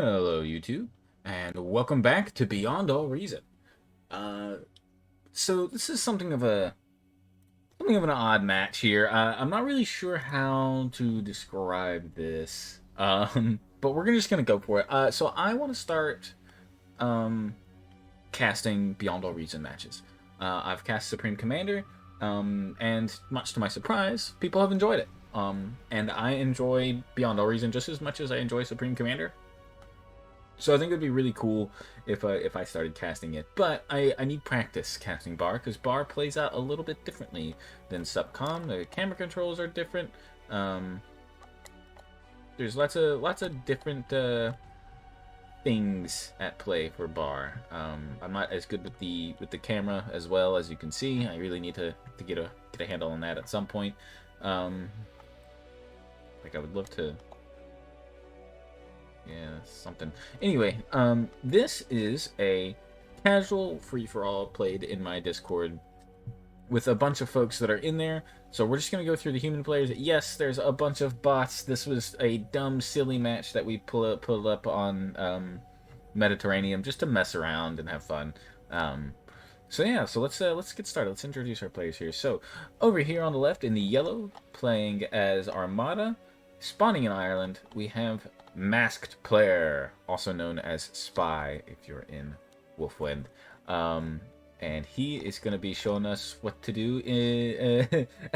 Hello, YouTube, and welcome back to Beyond All Reason. Uh, so this is something of an odd match here. I'm not really sure how to describe this, but we're just gonna go for it. So I want to start um, casting Beyond All Reason matches. I've cast Supreme Commander, and much to my surprise, people have enjoyed it. And I enjoy Beyond All Reason just as much as I enjoy Supreme Commander. So I think it would be really cool if I started casting it, but I need practice casting Bar because Bar plays out a little bit differently than Subcom. The camera controls are different. Um, there's lots of different things at play for Bar. I'm not as good with the camera as well, as you can see. I really need to get a handle on that at some point. Like I would love to. Yeah, something. Anyway, this is a casual free-for-all played in my Discord with a bunch of folks that are in there. So we're just going to go through the human players. Yes, there's a bunch of bots. This was a dumb, silly match that we pulled up on Mediterraneum just to mess around and have fun. So yeah, so let's get started. Let's introduce our players here. So over here on the left in the yellow, playing as Armada, spawning in Ireland, we have Masked Player, also known as Spy if you're in Wolfwind. And he is going to be showing us what to do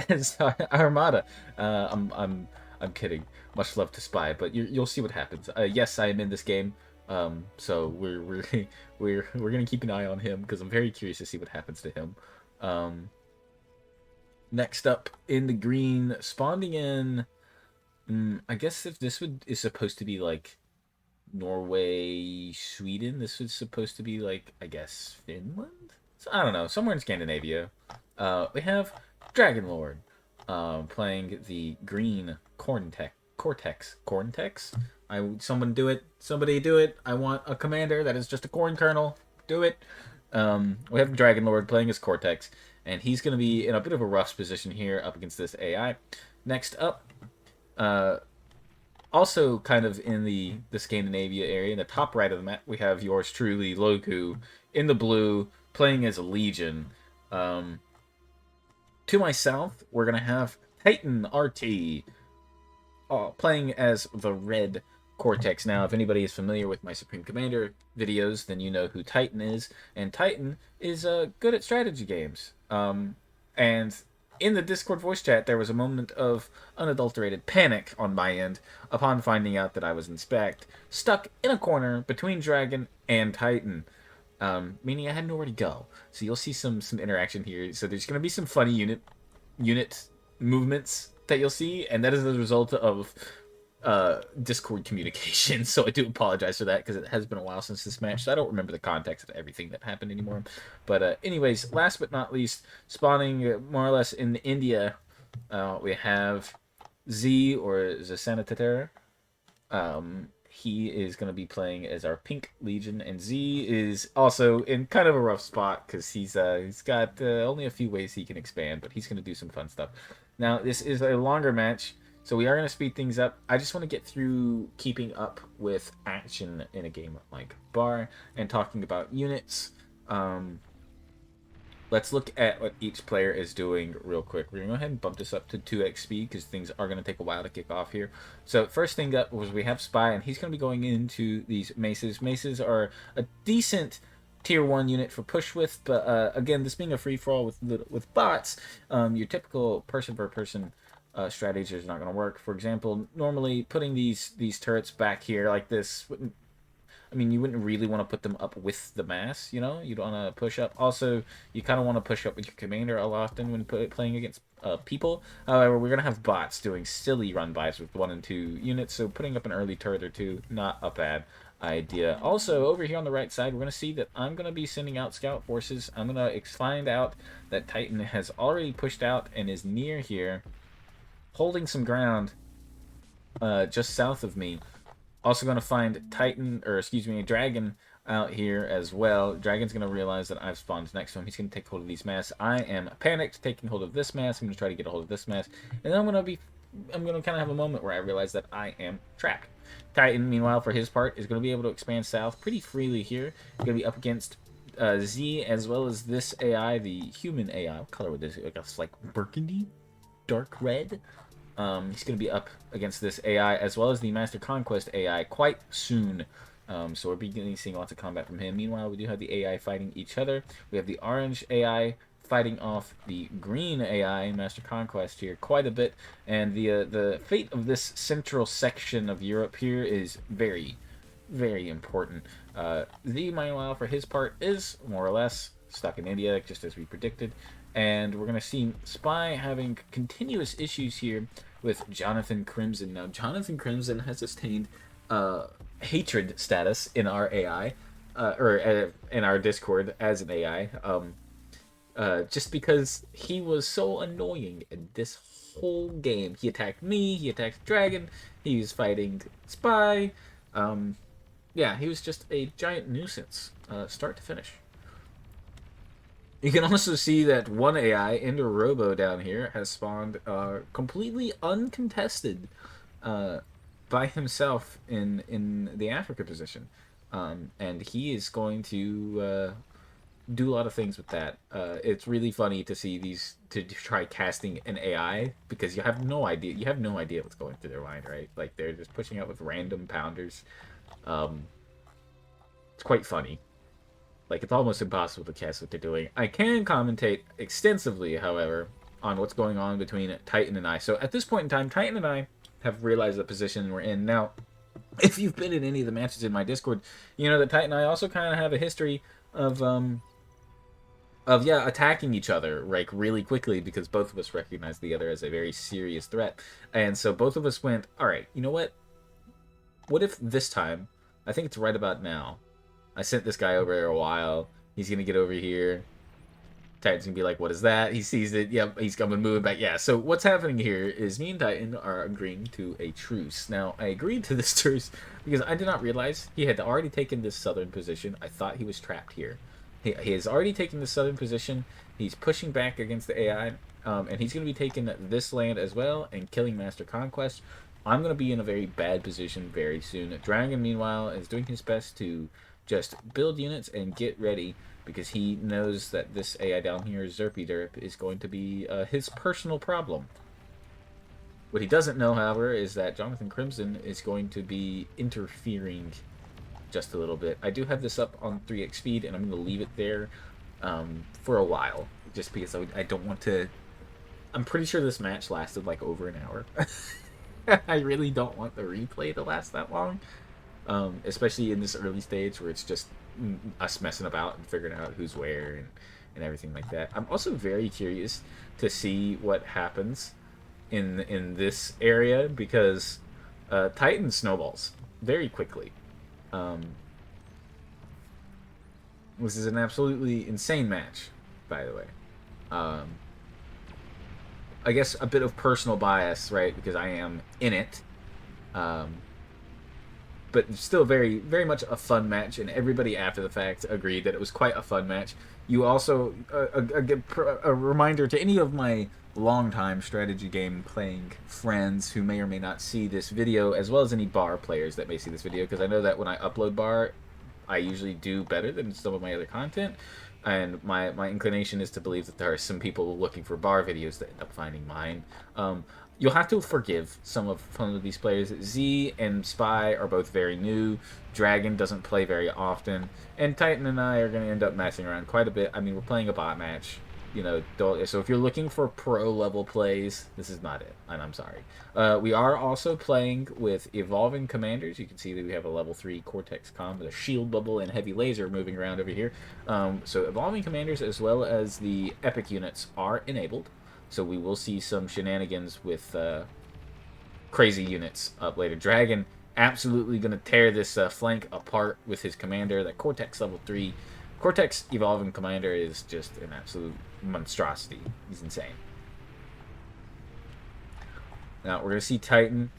as Armada. I'm kidding. Much love to Spy, but you'll see what happens. Yes, I am in this game. So we're gonna keep an eye on him because I'm very curious to see what happens to him. Next up in the green, spawning in. I guess if this is supposed to be like Norway, Sweden, this was supposed to be like, I guess, Finland? So, I don't know, somewhere in Scandinavia. We have Dragon Lord playing the green Cortex. Someone do it. Somebody do it. I want a commander that is just a corn kernel. Do it. We have Dragon Lord playing as Cortex, and he's going to be in a bit of a rough position here up against this AI. Next up, also kind of in the Scandinavia area, in the top right of the map, we have yours truly, Loku, in the blue, playing as a Legion. To my south, we're going to have Titan RT, playing as the red Cortex. Now, if anybody is familiar with my Supreme Commander videos, then you know who Titan is. And Titan is good at strategy games. And in the Discord voice chat, there was a moment of unadulterated panic on my end upon finding out that I was in Spect, stuck in a corner between Dragon and Titan. Meaning I had nowhere to go. So you'll see some interaction here. So there's going to be some funny unit movements that you'll see, and that is the result of Discord communication. So I do apologize for that because it has been a while since this match, so I don't remember the context of everything that happened anymore. But anyways, last but not least, spawning more or less in India, we have Z, or Zasanatater. He is going to be playing as our Pink Legion, and Z is also in kind of a rough spot because he's got only a few ways he can expand, but he's going to do some fun stuff. Now, this is a longer match, so we are going to speed things up. I just want to get through keeping up with action in a game like Bar and talking about units. Let's look at what each player is doing real quick. We're going to go ahead and bump this up to 2x speed because things are going to take a while to kick off here. So first thing up was we have Spy, and he's going to be going into these maces. Maces are a decent tier 1 unit for push with, but again, this being a free-for-all with bots, your typical person-per-person strategy is not going to work. For example, normally putting these turrets back here like this wouldn't, I mean, you wouldn't really want to put them up with the mass, you know? You'd want to push up. Also, you kind of want to push up with your commander a lot often when playing against people. However, we're going to have bots doing silly run-bys with 1 and 2 units, so putting up an early turret or two, not a bad idea. Also, over here on the right side, we're going to see that I'm going to be sending out scout forces. I'm going to find out that Titan has already pushed out and is near here, holding some ground just south of me. Also going to find Dragon out here as well. Dragon's going to realize that I've spawned next to him. He's going to take hold of these mass. I am panicked, taking hold of this mass. I'm going to try to get a hold of this mass. And then I'm going to kind of have a moment where I realize that I am trapped. Titan, meanwhile, for his part, is going to be able to expand south pretty freely here. Going to be up against Z, as well as this AI, the human AI. What color would this be? I guess like burgundy? Dark red? He's going to be up against this AI, as well as the Master Conquest AI, quite soon. So we're beginning seeing lots of combat from him. Meanwhile, we do have the AI fighting each other. We have the orange AI fighting off the green AI in Master Conquest here quite a bit. And the fate of this central section of Europe here is very, very important. Z, meanwhile, for his part, is more or less stuck in India, just as we predicted. And we're going to see Spy having continuous issues here with Jonathan Crimson. Now, Jonathan Crimson has sustained hatred status in our AI, in our Discord as an AI, just because he was so annoying in this whole game. He attacked me, he attacked Dragon, he was fighting Spy. Yeah, he was just a giant nuisance, start to finish. You can also see that one AI, Ender Robo down here, has spawned completely uncontested by himself in the Africa position. And he is going to do a lot of things with that. It's really funny to see to try casting an AI, because you have no idea what's going through their mind, right? Like, they're just pushing out with random pounders. It's quite funny. Like, it's almost impossible to guess what they're doing. I can commentate extensively, however, on what's going on between Titan and I. So at this point in time, Titan and I have realized the position we're in. Now, if you've been in any of the matches in my Discord, you know that Titan and I also kind of have a history of attacking each other, like, really quickly, because both of us recognize the other as a very serious threat. And so both of us went, all right, you know what? What if this time, I think it's right about now, I sent this guy over there a while. He's going to get over here. Titan's going to be like, what is that? He sees it. Yep, he's coming, moving back. Yeah, so what's happening here is me and Titan are agreeing to a truce. Now, I agreed to this truce because I did not realize he had already taken this southern position. I thought he was trapped here. He has already taken the southern position. He's pushing back against the AI. And he's going to be taking this land as well and killing Master Conquest. I'm going to be in a very bad position very soon. Dragon, meanwhile, is doing his best to just build units and get ready, because he knows that this AI down here, Zerpy Derp, is going to be his personal problem. What he doesn't know, however, is that Jonathan Crimson is going to be interfering just a little bit. I do have this up on 3x speed, and I'm going to leave it there for a while, just because I don't want to... I'm pretty sure this match lasted like over an hour. I really don't want the replay to last that long. Especially in this early stage where it's just us messing about and figuring out who's where and everything like that. I'm also very curious to see what happens in this area, because Titan snowballs very quickly. This is an absolutely insane match, by the way. I guess a bit of personal bias, right, because I am in it. But still very, very much a fun match, and everybody after the fact agreed that it was quite a fun match. You also, a reminder to any of my longtime strategy game playing friends who may or may not see this video, as well as any bar players that may see this video, because I know that when I upload bar, I usually do better than some of my other content, and my inclination is to believe that there are some people looking for bar videos that end up finding mine. You'll have to forgive some of these players. Z and Spy are both very new. Dragon doesn't play very often. And Titan and I are going to end up messing around quite a bit. I mean, we're playing a bot match. You know, so if you're looking for pro-level plays, this is not it. And I'm sorry. We are also playing with Evolving Commanders. You can see that we have a level 3 Cortex Com with a shield bubble and heavy laser moving around over here. So Evolving Commanders, as well as the Epic units, are enabled. So we will see some shenanigans with crazy units up later. Dragon absolutely going to tear this flank apart with his commander. That Cortex level 3. Cortex Evolving Commander is just an absolute monstrosity. He's insane. Now we're going to see Titan.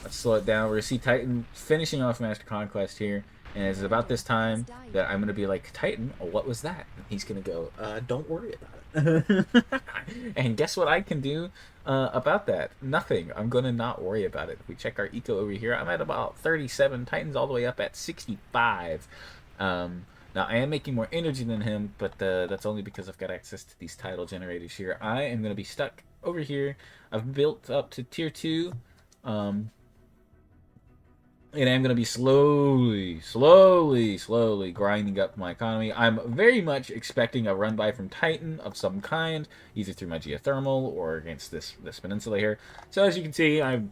Let's slow it down. We're going to see Titan finishing off Master Conquest here. And it's about this time that I'm gonna be like, Titan, what was that? And he's gonna go, don't worry about it. And guess what I can do about that? Nothing. I'm gonna not worry about it. If we check our eco over here, I'm at about 37. Titan's all the way up at 65. Now I am making more energy than him, but that's only because I've got access to these tidal generators here. I am gonna be stuck over here. I've built up to tier 2. And I'm going to be slowly grinding up my economy. I'm very much expecting a run by from Titan of some kind, either through my geothermal or against this peninsula here. So as you can see, I'm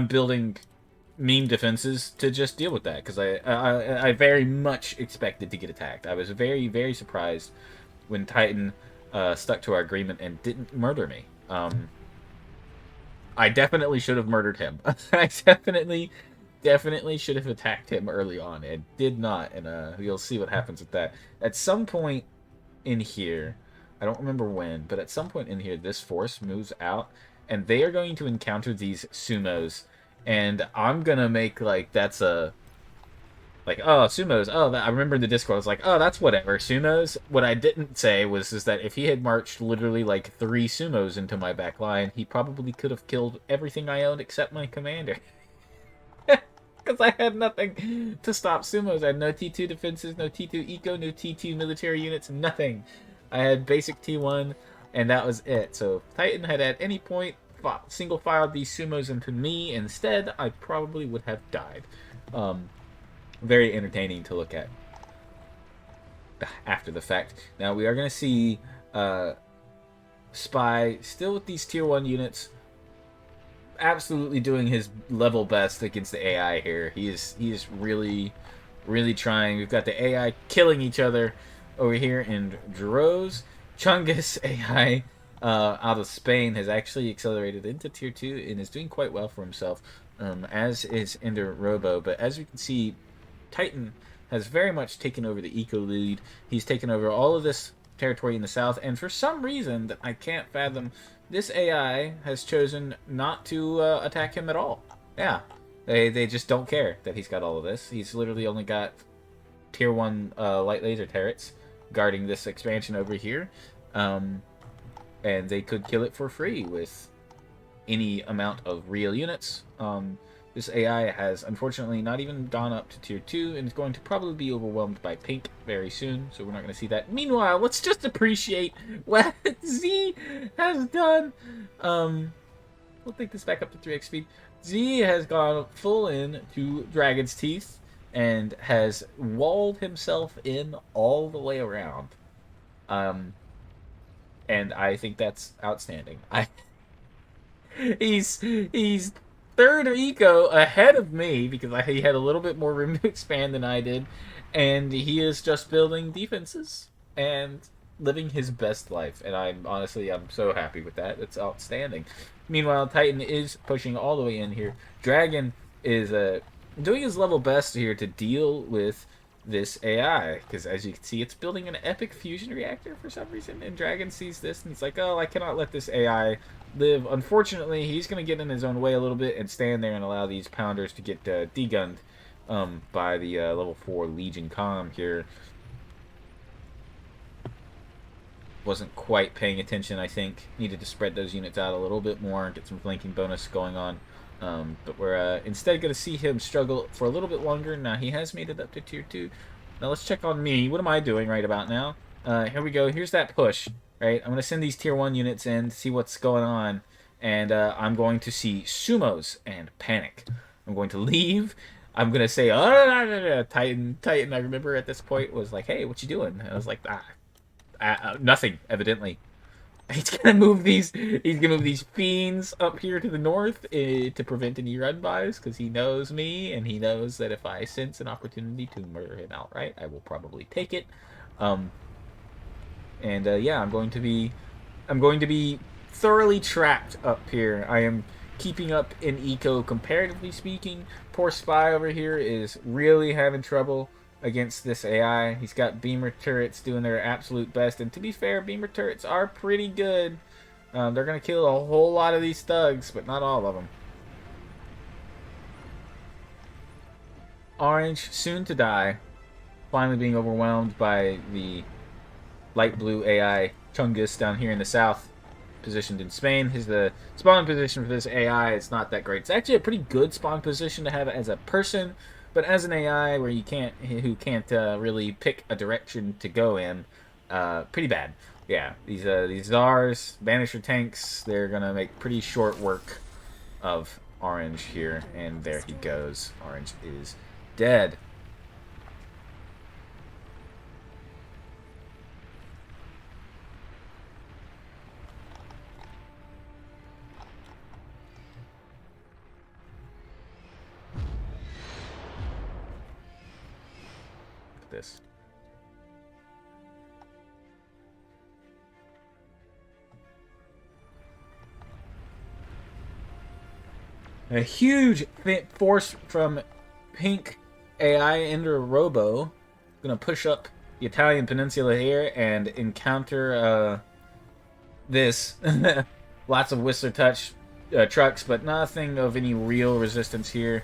building meme defenses to just deal with that, because I very much expected to get attacked. I was very surprised when Titan stuck to our agreement and didn't murder me. I definitely should have murdered him. I definitely should have attacked him early on and did not, and you'll see what happens with that. At some point in here, I don't remember when, but at some point in here, this force moves out, and they are going to encounter these sumos, and I'm gonna make, like, that's a... Like, oh, sumos, oh, I remember in the Discord, I was like, oh, that's whatever, sumos. What I didn't say was is that if he had marched literally, like, 3 sumos into my back line, he probably could have killed everything I owned except my commander. Because I had nothing to stop sumos. I had no T2 defenses, no T2 eco, no T2 military units, nothing. I had basic T1, and that was it. So if Titan had at any point single filed these sumos into me instead, I probably would have died. Very entertaining to look at after the fact. Now we are going to see Spy still with these tier 1 units, absolutely doing his level best against the AI here. He is really trying. We've got the AI killing each other over here in Droz. Chungus AI out of Spain has actually accelerated into tier 2 and is doing quite well for himself, as is Ender Robo. But as we can see, Titan has very much taken over the eco lead. He's taken over all of this territory in the south, and for some reason that I can't fathom, this AI has chosen not to attack him at all. Yeah, they just don't care that he's got all of this. He's literally only got tier 1 light laser turrets guarding this expansion over here, and they could kill it for free with any amount of real units. This AI has unfortunately not even gone up to tier 2 and is going to probably be overwhelmed by pink very soon, so we're not going to see that. Meanwhile, let's just appreciate what Z has done. We'll take this back up to 3x speed. Z has gone full in to Dragon's Teeth and has walled himself in all the way around. And I think that's outstanding. He's third eco ahead of me because he had a little bit more room to expand than I did, and he is just building defenses and living his best life, and I'm so happy with that. It's outstanding. Meanwhile, Titan is pushing all the way in here. Dragon is doing his level best here to deal with this AI, because as you can see, it's building an epic fusion reactor for some reason, and Dragon sees this and he's like, oh, I cannot let this AI live. Unfortunately, he's going to get in his own way a little bit and stand there and allow these pounders to get degunned by the level 4 Legion Comm here. Wasn't quite paying attention, I think. Needed to spread those units out a little bit more, get some flanking bonus going on. But we're instead going to see him struggle for a little bit longer. Now, he has made it up to tier 2. Now, let's check on me. What am I doing right about now? Here we go. Here's that push. Right? I'm going to send these tier 1 units in to see what's going on. And I'm going to see sumos and panic. I'm going to leave. I'm going to say, oh, Titan. I remember at this point was like, hey, what you doing? And I was like, nothing, evidently. He's gonna move these. He's gonna move these fiends up here to the north to prevent any run bys, because he knows me, and he knows that if I sense an opportunity to murder him outright, I will probably take it. Yeah, I'm going to be thoroughly trapped up here. I am keeping up in eco, comparatively speaking. Poor Spy over here is really having trouble against this AI. He's got beamer turrets doing their absolute best, and to be fair, beamer turrets are pretty good. They're gonna kill a whole lot of these thugs, but not all of them. Orange, soon to die, finally being overwhelmed by the light blue AI Chungus down here in the south, positioned in Spain. Is the spawn position for this AI. It's not that great. It's actually a pretty good spawn position to have as a person, but as an AI who can't really pick a direction to go in, pretty bad. Yeah, these Zars, Banisher tanks, they're gonna make pretty short work of Orange here, and there he goes. Orange is dead. Look at this. A huge force from Pink AI into Robo. Gonna push up the Italian peninsula here and encounter this. Lots of Whistler Touch trucks, but nothing of any real resistance here.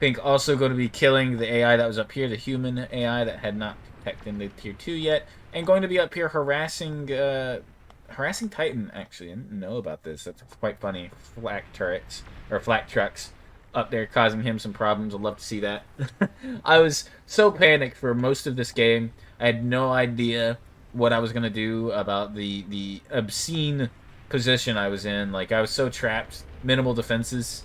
Pink also going to be killing the AI that was up here, the human AI that had not pecked into tier 2 yet, and going to be up here harassing Titan, actually. I didn't know about this. That's quite funny. Flak turrets, or flak trucks up there causing him some problems. I'd love to see that. I was so panicked for most of this game. I had no idea what I was going to do about the obscene position I was in. Like, I was so trapped. Minimal defenses.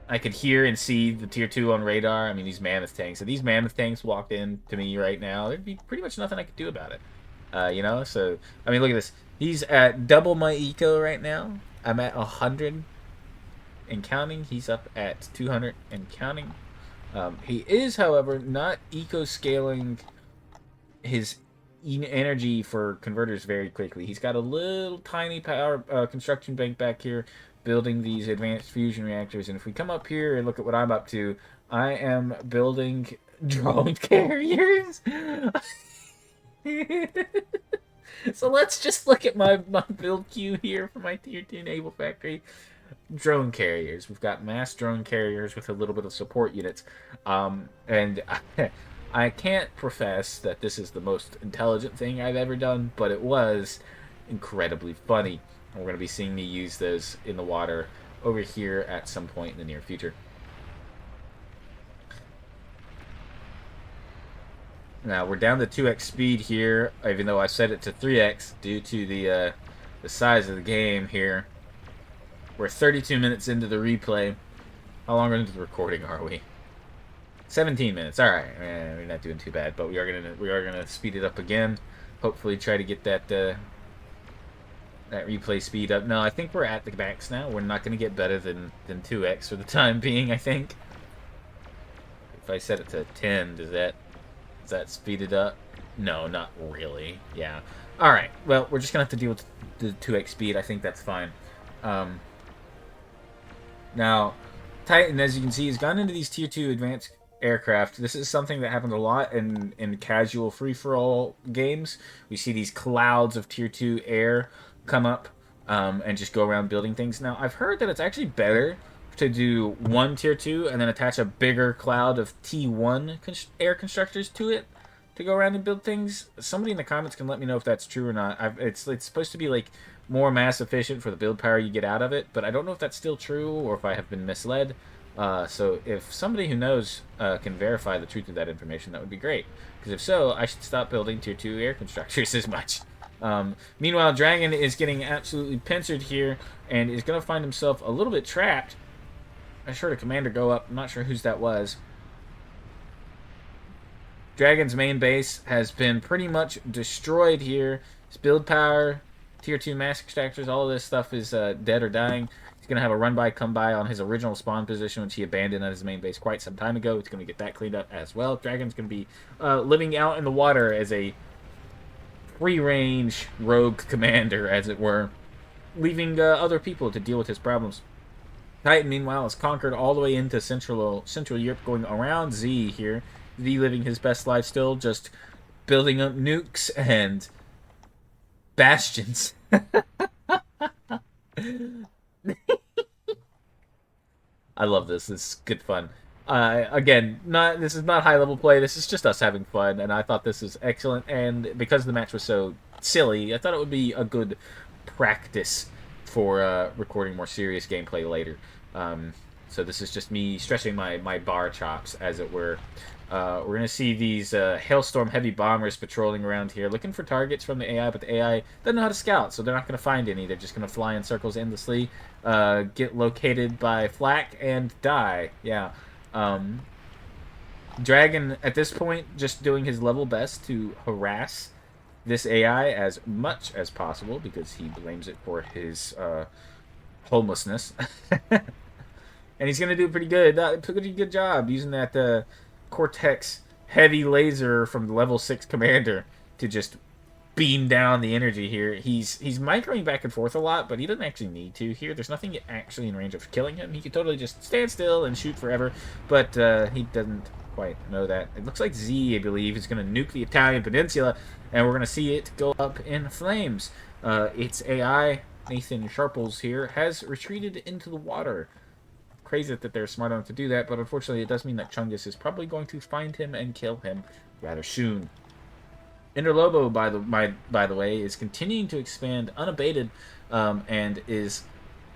I could hear and see the tier 2 on radar. I mean, these mammoth tanks. If these mammoth tanks walked in to me right now, there'd be pretty much nothing I could do about it. You know, so, I mean, look at this. He's at double my eco right now. I'm at 100 and counting. He's up at 200 and counting. He is, however, not eco scaling his energy for converters very quickly. He's got a little tiny power construction bank back here building these advanced fusion reactors. And if we come up here and look at what I'm up to, I am building drone carriers. So let's just look at my build queue here for my tier 2 naval factory. Drone carriers. We've got mass drone carriers with a little bit of support units. And I can't profess that this is the most intelligent thing I've ever done, but it was incredibly funny. And we're going to be seeing me use those in the water over here at some point in the near future. Now, we're down to 2x speed here, even though I set it to 3x due to the size of the game here. We're 32 minutes into the replay. How long into the recording are we? 17 minutes. All right, we're not doing too bad, but we are gonna speed it up again. Hopefully, try to get that that replay speed up. No, I think we're at the max now. We're not gonna get better than 2x for the time being. I think. If I set it to 10, does that speed it up? No, not really. Yeah. All right. Well, we're just gonna have to deal with the 2x speed. I think that's fine. Now, Titan, as you can see, has gone into these tier 2 advanced aircraft. This is something that happens a lot in casual free-for-all games. We see these clouds of tier 2 air come up and just go around building things. Now, I've heard that it's actually better to do one tier 2 and then attach a bigger cloud of T1 air constructors to it to go around and build things. Somebody in the comments can let me know if that's true or not. It's supposed to be like more mass efficient for the build power you get out of it, but I don't know if that's still true or if I have been misled. So if somebody who knows can verify the truth of that information, that would be great. Because if so, I should stop building tier 2 air constructors as much. Meanwhile, Dragon is getting absolutely pincered here and is going to find himself a little bit trapped. I heard a commander go up. I'm not sure whose that was. Dragon's main base has been pretty much destroyed here. His build power, tier 2 mass extractors, all of this stuff is dead or dying. He's going to have a run-by, come-by on his original spawn position, which he abandoned at his main base quite some time ago. He's going to get that cleaned up as well. Dragon's going to be living out in the water as a free-range rogue commander, as it were, leaving other people to deal with his problems. Titan, meanwhile, has conquered all the way into Central Europe, going around Z here. Z living his best life still, just building up nukes and bastions. I love this. This is good fun. Again, this is not high level play. This is just us having fun, and I thought this was excellent. And because the match was so silly, I thought it would be a good practice for recording more serious gameplay later. So this is just me stretching my bar chops, as it were. We're going to see these Hailstorm heavy bombers patrolling around here, looking for targets from the AI, but the AI doesn't know how to scout, so they're not going to find any. They're just going to fly in circles endlessly, get located by flak, and die. Yeah. Dragon, at this point, just doing his level best to harass this AI as much as possible, because he blames it for his homelessness. And he's going to do pretty good. Pretty good job using that Cortex heavy laser from the level 6 commander to just beam down the energy here. He's microing back and forth a lot, but he doesn't actually need to here. There's nothing actually in range of killing him. He could totally just stand still and shoot forever, but he doesn't quite know that. It looks like Z, I believe, is going to nuke the Italian peninsula, and we're going to see it go up in flames. Its AI, Nathan Sharples here, has retreated into the water. Crazy that they're smart enough to do that, but unfortunately it does mean that Chungus is probably going to find him and kill him rather soon. Interlobo, by the way, is continuing to expand unabated, and is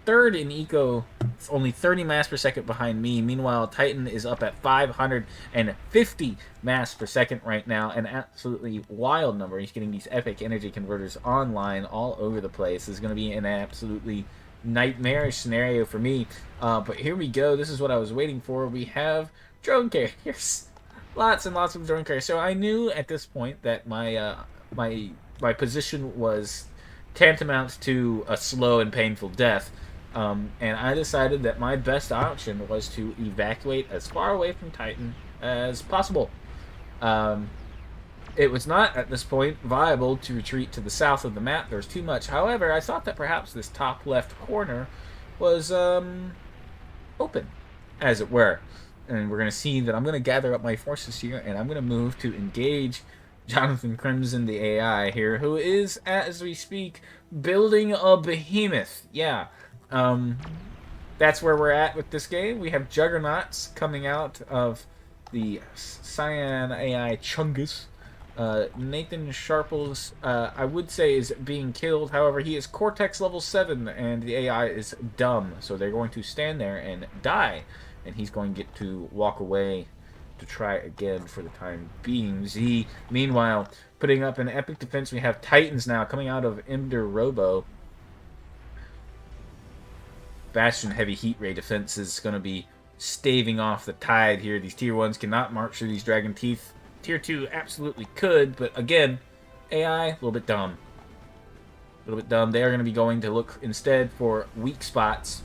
third in eco, only 30 mass per second behind me. Meanwhile, Titan is up at 550 mass per second right now, an absolutely wild number. He's getting these epic energy converters online all over the place. This is going to be an absolutely nightmarish scenario for me, but here we go. This is what I was waiting for. We have drone carriers. Lots and lots of drone carriers. So I knew at this point that my position was tantamount to a slow and painful death, and I decided that my best option was to evacuate as far away from Titan as possible. It was not, at this point, viable to retreat to the south of the map. There was too much. However, I thought that perhaps this top left corner was open, as it were. And we're going to see that I'm going to gather up my forces here, and I'm going to move to engage Jonathan Crimson, the AI here, who is, as we speak, building a behemoth. Yeah. That's where we're at with this game. We have juggernauts coming out of the Cyan AI Chungus. Nathan Sharples, I would say, is being killed. However, he is Cortex level 7, and the AI is dumb. So they're going to stand there and die. And he's going to get to walk away to try again for the time being. Z, meanwhile, putting up an epic defense. We have Titans now coming out of Ender Robo. Bastion heavy heat ray defense is going to be staving off the tide here. These tier 1s cannot march through these dragon teeth. Tier 2 absolutely could, but again, AI, a little bit dumb. A little bit dumb. They are going to be going to look instead for weak spots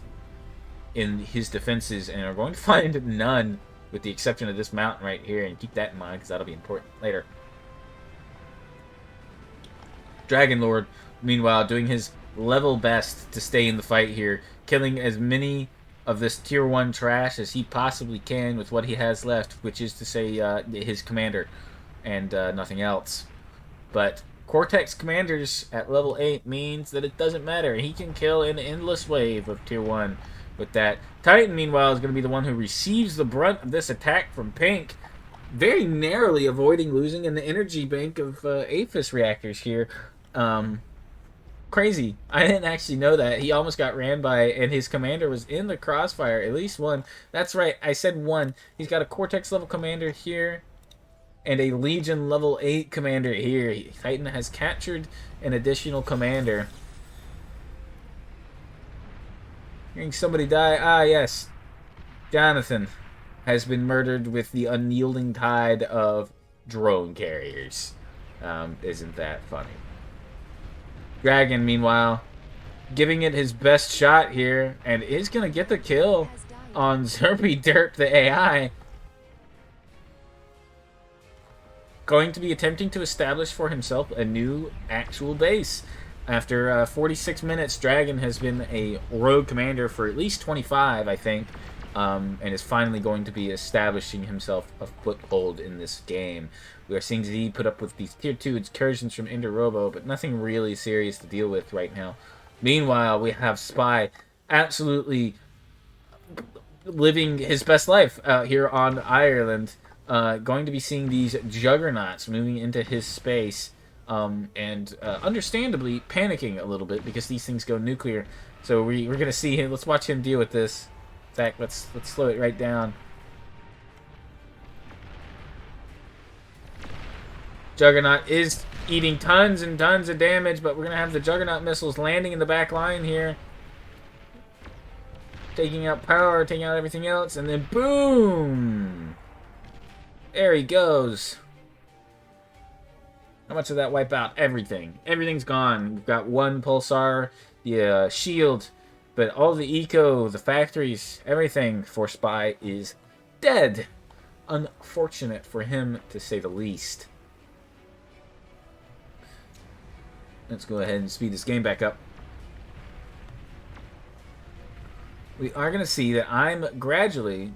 in his defenses, and are going to find none, with the exception of this mountain right here, and keep that in mind, because that'll be important later. Dragon Lord, meanwhile, doing his level best to stay in the fight here, killing as many of this tier 1 trash as he possibly can with what he has left, which is to say his commander and nothing else. But Cortex commanders at level 8 means that it doesn't matter. He can kill an endless wave of tier 1 with that. Titan, meanwhile, is going to be the one who receives the brunt of this attack from Pink, very narrowly avoiding losing in the energy bank of Aphis reactors here. Crazy. I didn't actually know that. He almost got ran by, and his commander was in the crossfire. At least one. That's right. I said one. He's got a Cortex level commander here, and a Legion level 8 commander here. Titan has captured an additional commander. Hearing somebody die. Ah, yes. Jonathan has been murdered with the unyielding tide of drone carriers. Isn't that funny? Dragon, meanwhile, giving it his best shot here, and is going to get the kill on Zerby Derp, the AI. Going to be attempting to establish for himself a new actual base. After 46 minutes, Dragon has been a rogue commander for at least 25, I think, and is finally going to be establishing himself a foothold in this game. We are seeing Z put up with these tier 2 incursions from Ender Robo, but nothing really serious to deal with right now. Meanwhile, we have Spy absolutely living his best life out here on Ireland. Going to be seeing these juggernauts moving into his space, and understandably panicking a little bit because these things go nuclear. So we're gonna see him. Let's watch him deal with this. In fact, let's slow it right down. Juggernaut is eating tons and tons of damage, but we're gonna have the Juggernaut missiles landing in the back line here, taking out power, taking out everything else, and then boom! There he goes. How much did that wipe out? Everything. Everything's gone. We've got one pulsar, the shield, but all the eco, the factories, everything for Spy is dead. Unfortunate for him, to say the least. Let's go ahead and speed this game back up. We are going to see that I'm gradually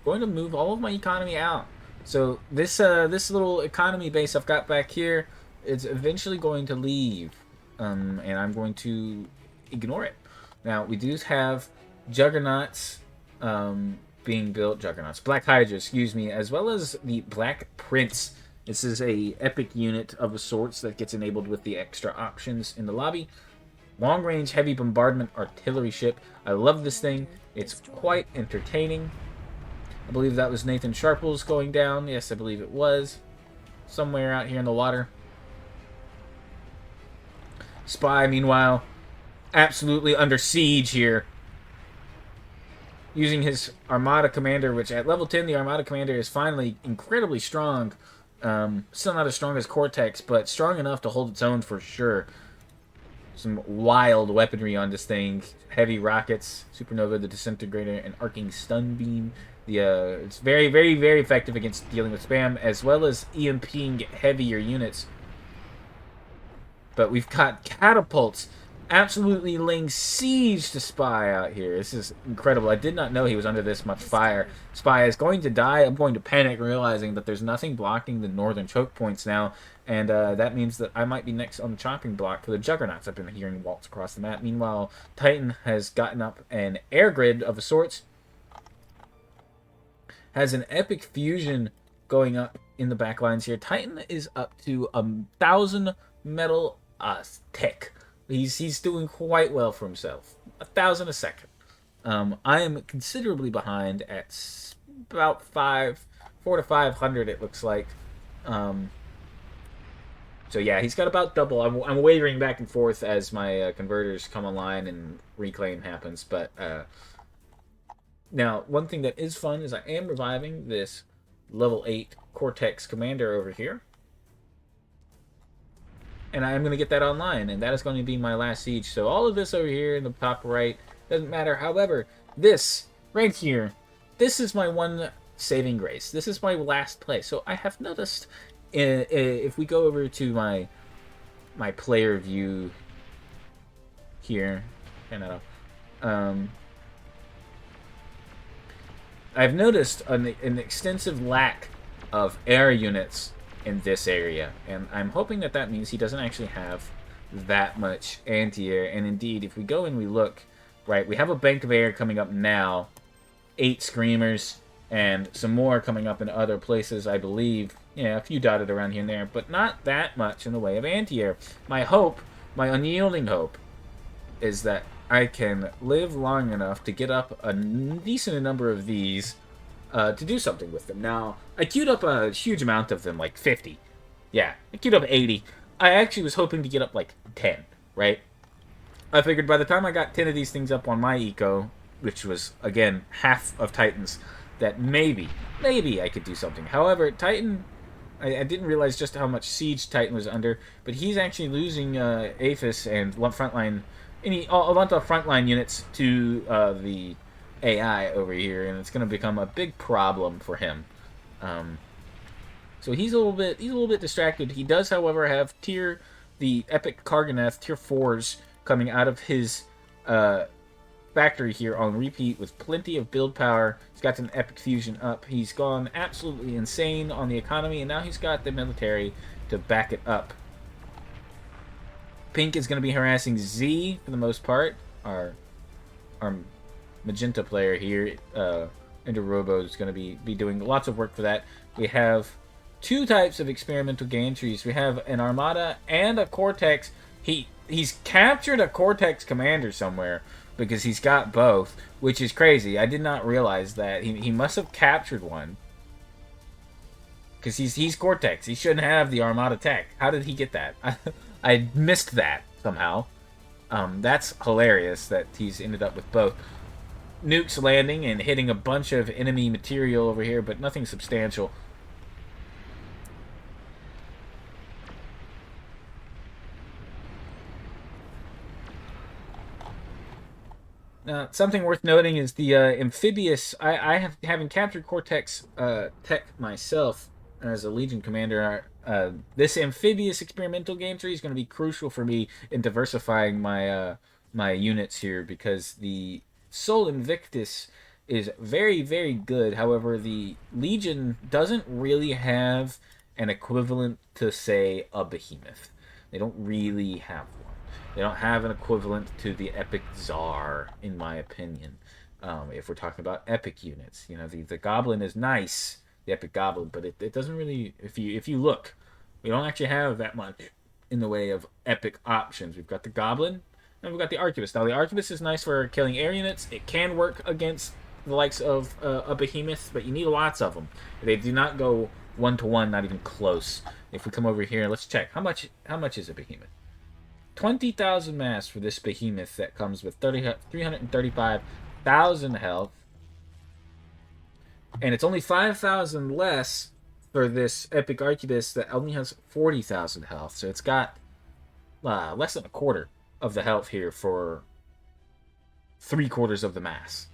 going to move all of my economy out. So this little economy base I've got back here, it's eventually going to leave, and I'm going to ignore it. Now we do have juggernauts being built, Black Hydra, excuse me, as well as the Black Prince. This is a epic unit of sorts that gets enabled with the extra options in the lobby. Long-range heavy bombardment artillery ship. I love this thing. It's quite entertaining. I believe that was Nathan Sharples going down. Yes, I believe it was. Somewhere out here in the water. Spy, meanwhile, absolutely under siege here. Using his Armada Commander, which at level 10, the Armada Commander is finally incredibly strong. Still not as strong as Cortex, but strong enough to hold its own for sure. Some wild weaponry on this thing. Heavy rockets, Supernova, the Disintegrator, and Arcing Stun Beam. It's very, very, very effective against dealing with spam, as well as EMPing heavier units. But we've got catapults absolutely laying siege to Spy out here. This is incredible. I did not know he was under this much fire. Spy is going to die. I'm going to panic, realizing that there's nothing blocking the northern choke points now. And that means that I might be next on the chopping block for the Juggernauts. I've been hearing waltz across the map. Meanwhile, Titan has gotten up an air grid of sorts. Has an epic fusion going up in the back lines here. Titan is up to 1,000 metal tick. He's doing quite well for himself. 1,000 a second. I am considerably behind at about 4 to 500. It looks like. So yeah, he's got about double. I'm wavering back and forth as my converters come online and reclaim happens. But now, one thing that is fun is I am reviving this level 8 Cortex Commander over here. And I am going to get that online, and that is going to be my last siege. So all of this over here in the top right doesn't matter. However, this right here, this is my one saving grace. This is my last play. So I have noticed, if we go over to my player view here, I've noticed an extensive lack of air units in this area, and I'm hoping that that means he doesn't actually have that much anti-air. And indeed, if we go and we look, right, we have a bank of air coming up now, 8 Screamers, and some more coming up in other places, I believe. Yeah, a few dotted around here and there, but not that much in the way of anti-air. My hope, my unyielding hope, is that I can live long enough to get up a decent number of these to do something with them. Now, I queued up a huge amount of them, like 50. Yeah, I queued up 80. I actually was hoping to get up like 10, right? I figured by the time I got 10 of these things up on my eco, which was, again, half of Titan's, that maybe I could do something. However, Titan, I didn't realize just how much siege Titan was under, but he's actually losing APHIS and frontline, a lot of frontline units to the AI over here, and it's going to become a big problem for him. So he's a little bit distracted. He does, however, have the Epic Karganeth tier 4s coming out of his factory here on repeat with plenty of build power. He's got an Epic Fusion up. He's gone absolutely insane on the economy, and now he's got the military to back it up. Pink is going to be harassing Z for the most part. Our magenta player here. Ender Robo is going to be doing lots of work for that. We have two types of experimental gantries. We have an Armada and a Cortex. He's captured a Cortex commander somewhere because he's got both, which is crazy. I did not realize that. He must have captured one because he's Cortex. He shouldn't have the Armada tech. How did he get that? I missed that somehow. That's hilarious that he's ended up with both. Nukes landing and hitting a bunch of enemy material over here, but nothing substantial. Something worth noting is the amphibious. Having captured Cortex tech myself as a Legion commander. This amphibious experimental game tree is going to be crucial for me in diversifying my units here, because the Sol Invictus is very, very good. However, the Legion doesn't really have an equivalent to, say, a Behemoth. They don't really have one. They don't have an equivalent to the Epic Tsar, in my opinion. If we're talking about epic units, the Goblin is nice, the Epic Goblin, but it doesn't really. If you look, we don't actually have that much in the way of epic options. We've got the Goblin and we've got the Arquebus. Now the Arquebus is nice for killing air units. It can work against the likes of a Behemoth, but you need lots of them. They do not go 1-to-1, not even close. If we come over here, let's check how much is a Behemoth. 20,000 mass for this Behemoth that comes with 335,000 health. And it's only 5,000 less for this Epic Arquebus that only has 40,000 health. So it's got less than a quarter of the health here for 3/4 of the mass.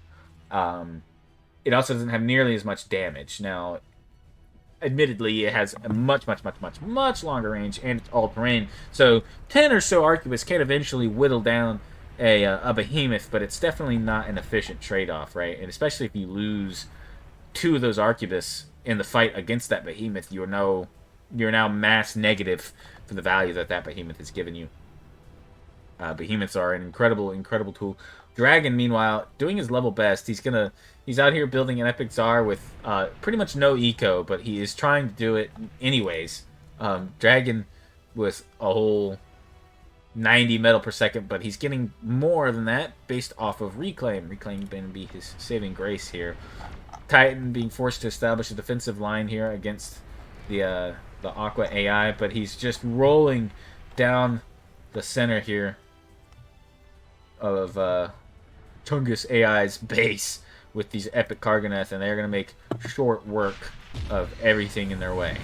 It also doesn't have nearly as much damage. Now, admittedly, it has a much longer range, and it's all-terrain. So 10 or so Arquebus can eventually whittle down a Behemoth, but it's definitely not an efficient trade-off, right? And especially if you lose 2 of those Arquebus in the fight against that Behemoth, you're now mass negative for the value that Behemoth has given you. Behemoths are an incredible tool. Dragon, meanwhile, doing his level best. He's out here building an Epic Tsar with pretty much no eco, but he is trying to do it anyways. Dragon with a whole 90 metal per second, but he's getting more than that based off of Reclaim. Reclaim going to be his saving grace here. Titan being forced to establish a defensive line here against the Aqua AI, but he's just rolling down the center here of Tungus AI's base with these epic Karganath, and they're going to make short work of everything in their way.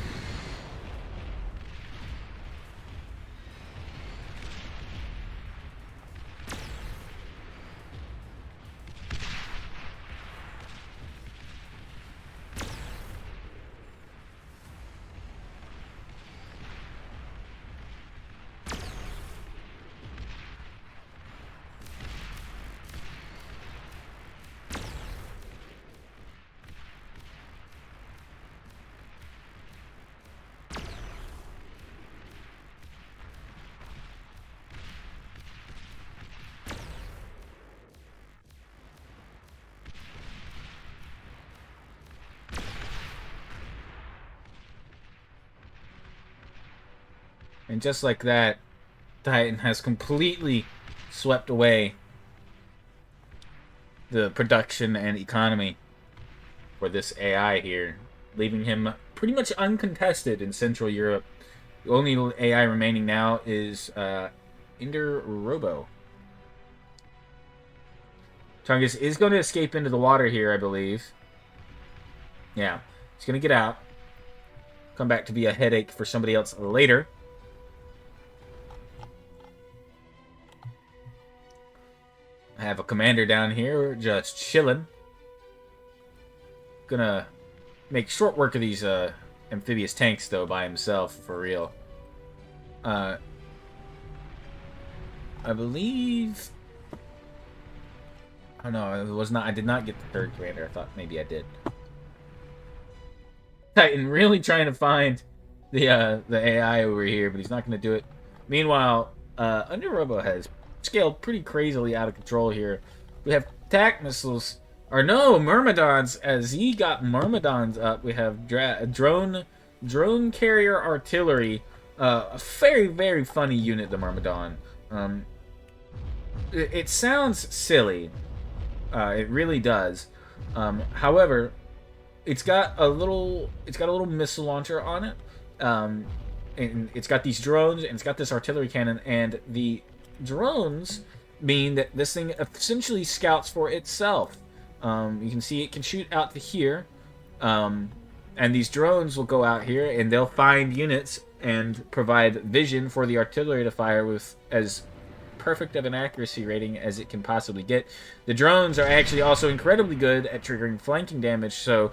And just like that, Titan has completely swept away the production and economy for this AI here, leaving him pretty much uncontested in Central Europe. The only AI remaining now is Ender Robo. Tungus is going to escape into the water here, I believe. Yeah, he's going to get out. Come back to be a headache for somebody else later. I have a commander down here just chilling. Gonna make short work of these amphibious tanks, though, by himself, for real. I believe... Oh no, it was not. I did not get the third commander. I thought maybe I did. Titan really trying to find the AI over here, but he's not going to do it. Meanwhile, Ender Robo has scaled pretty crazily out of control here. We have attack missiles. Or no, Myrmidons. As he got Myrmidons up, we have drone carrier artillery. A very, very funny unit, the Myrmidon. It sounds silly. It really does. However, it's got a little missile launcher on it. And it's got these drones, and it's got this artillery cannon, and the drones mean that this thing essentially scouts for itself. You can see it can shoot out to here, and these drones will go out here, and they'll find units and provide vision for the artillery to fire with as perfect of an accuracy rating as it can possibly get. The drones are actually also incredibly good at triggering flanking damage, so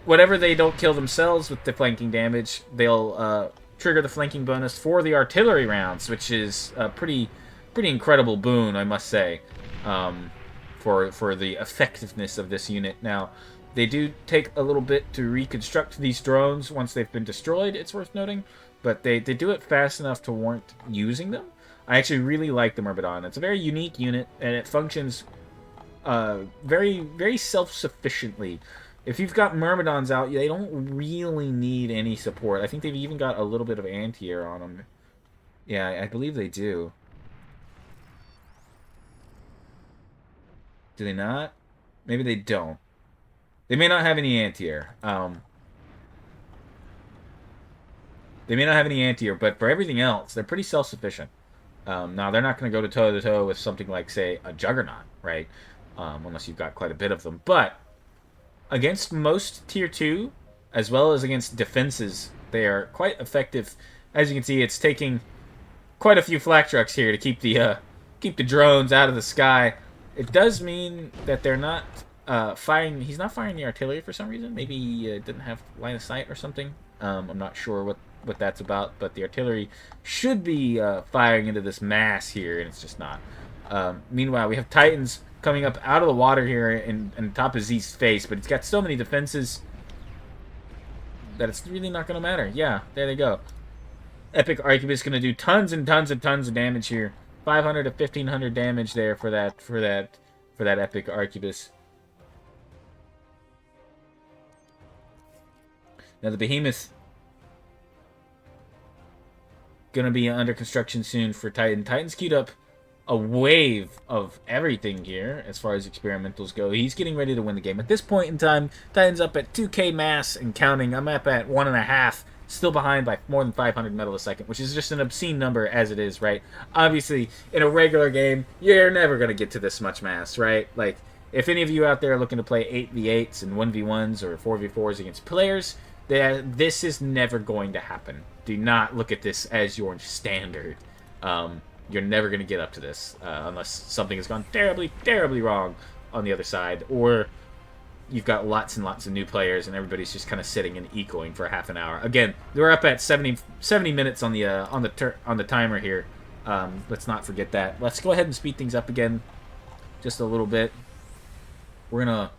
whatever they don't kill themselves with the flanking damage, they'll trigger the flanking bonus for the artillery rounds, which is a pretty incredible boon, I must say, for the effectiveness of this unit. Now, they do take a little bit to reconstruct these drones once they've been destroyed, it's worth noting, but they do it fast enough to warrant using them. I actually really like the Myrmidon. It's a very unique unit, and it functions very, very self-sufficiently. If you've got Myrmidons out, they don't really need any support. I think they've even got a little bit of anti-air on them. Yeah, I believe they do. Do they not? Maybe they don't. They may not have any anti-air. They may not have any anti-air, but for everything else, they're pretty self-sufficient. Now, they're not going to go toe-to-toe with something like, say, a Juggernaut, right? Unless you've got quite a bit of them. But against most Tier 2, as well as against defenses, they are quite effective. As you can see, it's taking quite a few flak trucks here to keep the drones out of the sky. It does mean that they're not firing. He's not firing the artillery for some reason. Maybe he didn't have line of sight or something. I'm not sure what that's about, but the artillery should be firing into this mass here, and it's just not. Meanwhile, we have Titans coming up out of the water here and top of Z's face, but it's got so many defenses that it's really not going to matter. Yeah, there they go. Epic Arquebus going to do tons and tons and tons of damage here. 500 to 1500 damage there for that Epic Arquebus. Now the Behemoth gonna be under construction soon for Titan. Titan's queued up a wave of everything here as far as experimentals go. He's getting ready to win the game. At this point in time, Titan's up at 2k mass and counting. I'm up at 1.5, still behind by more than 500 metal a second, which is just an obscene number as it is, right? Obviously, in a regular game, you're never gonna get to this much mass, right? Like, if any of you out there are looking to play 8v8s and 1v1s or 4v4s against players, this is never going to happen. Do not look at this as your standard. You're never going to get up to this unless something has gone terribly, terribly wrong on the other side, or you've got lots and lots of new players and everybody's just kind of sitting and ecoing for a half an hour. Again, we're up at 70 minutes on the timer here. Let's not forget that. Let's go ahead and speed things up again just a little bit. We're gonna.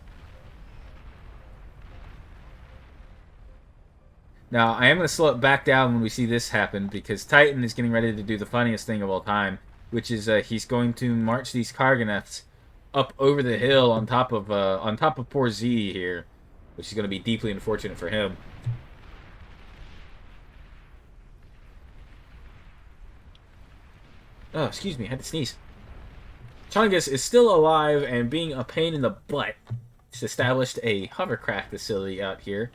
Now, I am going to slow it back down when we see this happen, because Titan is getting ready to do the funniest thing of all time, which is he's going to march these Karganeths up over the hill on top of poor Z here, which is going to be deeply unfortunate for him. Oh, excuse me, I had to sneeze. Chungus is still alive and being a pain in the butt. He's established a hovercraft facility out here.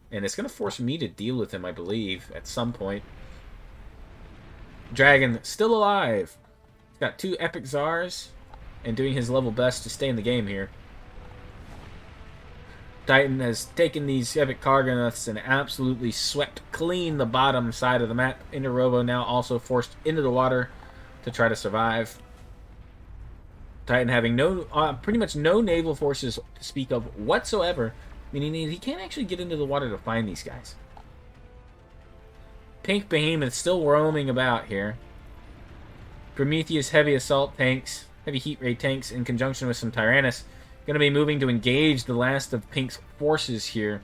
And it's going to force me to deal with him, I believe, at some point. Dragon, still alive. He's got 2 epic Zars and doing his level best to stay in the game here. Titan has taken these epic Karganeths and absolutely swept clean the bottom side of the map. Indorobo now also forced into the water to try to survive. Titan having pretty much no naval forces to speak of whatsoever, meaning he can't actually get into the water to find these guys. Pink Behemoth still roaming about here. Prometheus heavy assault tanks, heavy heat ray tanks in conjunction with some Tyrannus, going to be moving to engage the last of Pink's forces here.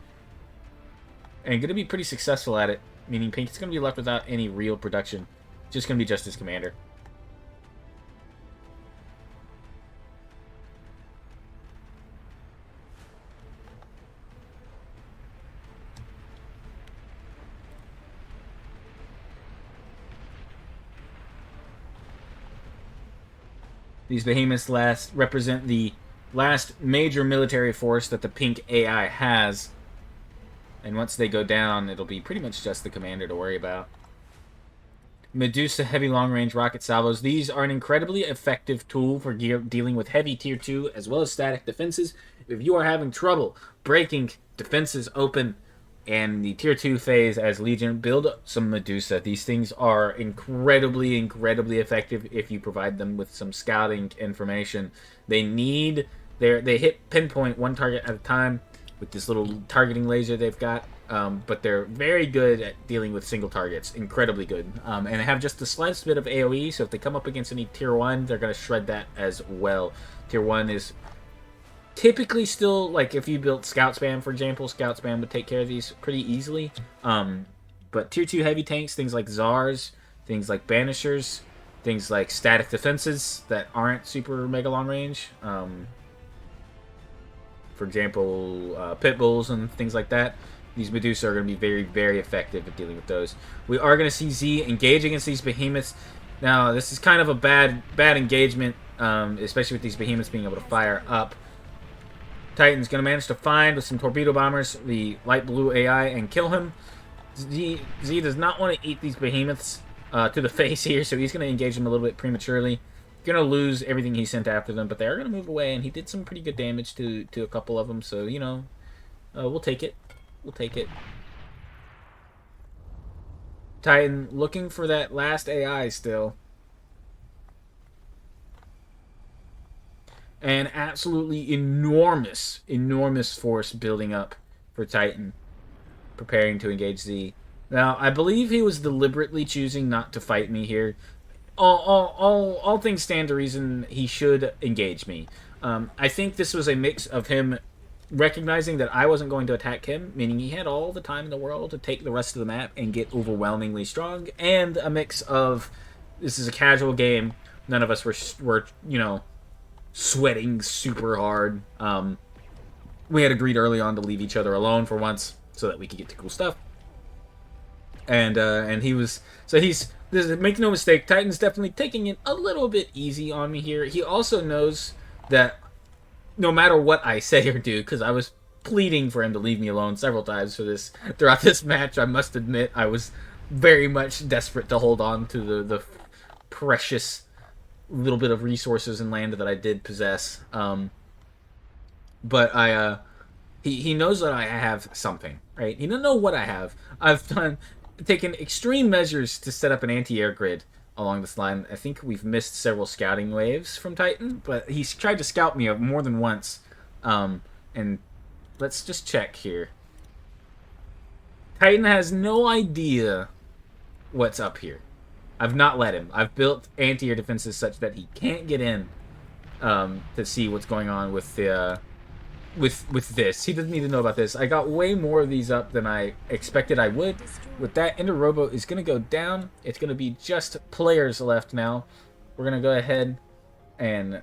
And going to be pretty successful at it, meaning Pink is going to be left without any real production. Just going to be just his commander. These behemoths represent the last major military force that the pink AI has. And once they go down, it'll be pretty much just the commander to worry about. Medusa heavy long-range rocket salvos. These are an incredibly effective tool for dealing with heavy tier 2 as well as static defenses. If you are having trouble breaking defenses open and the tier 2 phase as Legion, build some Medusa. These things are incredibly, incredibly effective if you provide them with some scouting information. They hit pinpoint one target at a time with this little targeting laser they've got. But they're very good at dealing with single targets. Incredibly good. And they have just the slightest bit of AoE, so if they come up against any Tier 1, they're going to shred that as well. Tier 1 is typically still, like, if you built Scout Spam, for example, Scout Spam would take care of these pretty easily. But Tier 2 heavy tanks, things like Czars, things like Banishers, things like static defenses that aren't super mega long range. For example, Pit Bulls and things like that. These Medusa are going to be very, very effective at dealing with those. We are going to see Z engage against these behemoths. Now, this is kind of a bad engagement, especially with these behemoths being able to fire up. Titan's going to manage to find, with some torpedo bombers, the light blue AI and kill him. Z does not want to eat these behemoths to the face here, so he's going to engage them a little bit prematurely. Going to lose everything he sent after them, but they are going to move away, and he did some pretty good damage to a couple of them, so, you know, we'll take it. We'll take it. Titan looking for that last AI still. An absolutely enormous force building up for Titan. Preparing to engage Z. Now, I believe he was deliberately choosing not to fight me here. All things stand to reason he should engage me. I think this was a mix of him recognizing that I wasn't going to attack him, meaning he had all the time in the world to take the rest of the map and get overwhelmingly strong, and a mix of, this is a casual game, none of us were you know, sweating super hard. We had agreed early on to leave each other alone for once, so that we could get to cool stuff. And he was, so make no mistake, Titan's definitely taking it a little bit easy on me here. He also knows that no matter what I say or do, because I was pleading for him to leave me alone several times throughout this match, I must admit I was very much desperate to hold on to the precious little bit of resources and land that I did possess. But he knows that I have something, right? He doesn't know what I have. I've taken extreme measures to set up an anti-air grid along this line. I think we've missed several scouting waves from Titan, but he's tried to scout me more than once. And let's just check here. Titan has no idea what's up here. I've not let him. I've built anti-air defenses such that he can't get in to see what's going on with the with this. He doesn't need to know about this. I got way more of these up than I expected I would. With that, Ender Robo is going to go down. It's going to be just players left now. We're going to go ahead and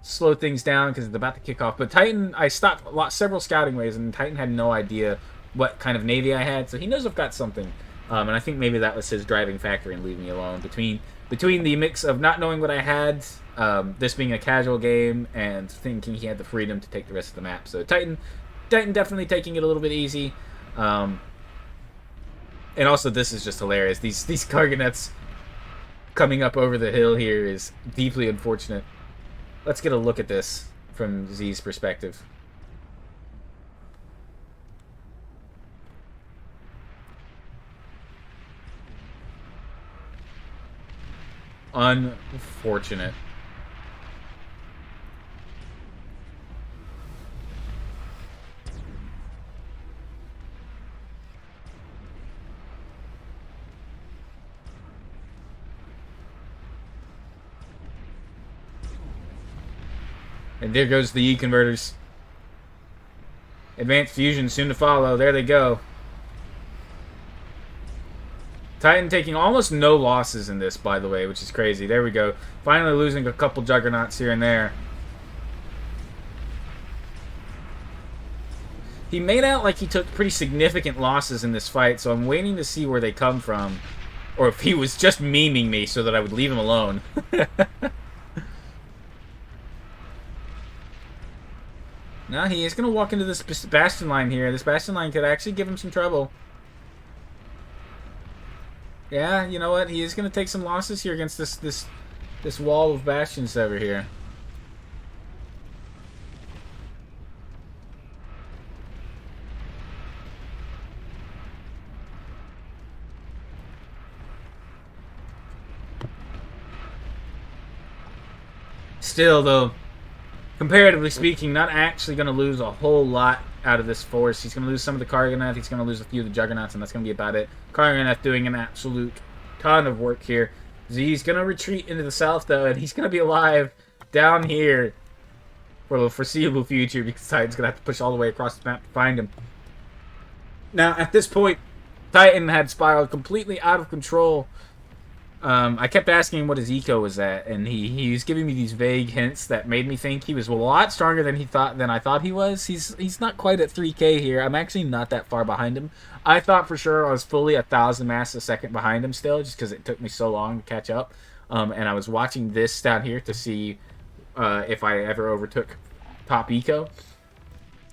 slow things down because it's about to kick off. But Titan, I stopped several scouting waves, and Titan had no idea what kind of navy I had, so he knows I've got something. And I think maybe that was his driving factor in leaving me alone. Between the mix of not knowing what I had, this being a casual game, and thinking he had the freedom to take the rest of the map. So Titan definitely taking it a little bit easy. And also, this is just hilarious. These Cargonets coming up over the hill here is deeply unfortunate. Let's get a look at this from Z's perspective. Unfortunate. And there goes the E-converters. Advanced fusion soon to follow. There they go. Titan taking almost no losses in this, by the way, which is crazy. There we go. Finally losing a couple juggernauts here and there. He made out like he took pretty significant losses in this fight, so I'm waiting to see where they come from. Or if he was just memeing me so that I would leave him alone. Now he is going to walk into this Bastion line here. This Bastion line could actually give him some trouble. Yeah, you know what? He is going to take some losses here against this wall of Bastions over here. Still, though, comparatively speaking, not actually going to lose a whole lot out of this force. He's going to lose some of the Karganath. He's going to lose a few of the Juggernauts, and that's going to be about it. Karganath doing an absolute ton of work here. He's going to retreat into the south, though, and he's going to be alive down here for the foreseeable future because Titan's going to have to push all the way across the map to find him. Now, at this point, Titan had spiraled completely out of control. I kept asking him what his eco was at, and he was giving me these vague hints that made me think he was a lot stronger than I thought he was. He's not quite at 3K here. I'm actually not that far behind him. I thought for sure I was fully 1,000 mass a second behind him still, just because it took me so long to catch up. And I was watching this down here to see if I ever overtook top eco,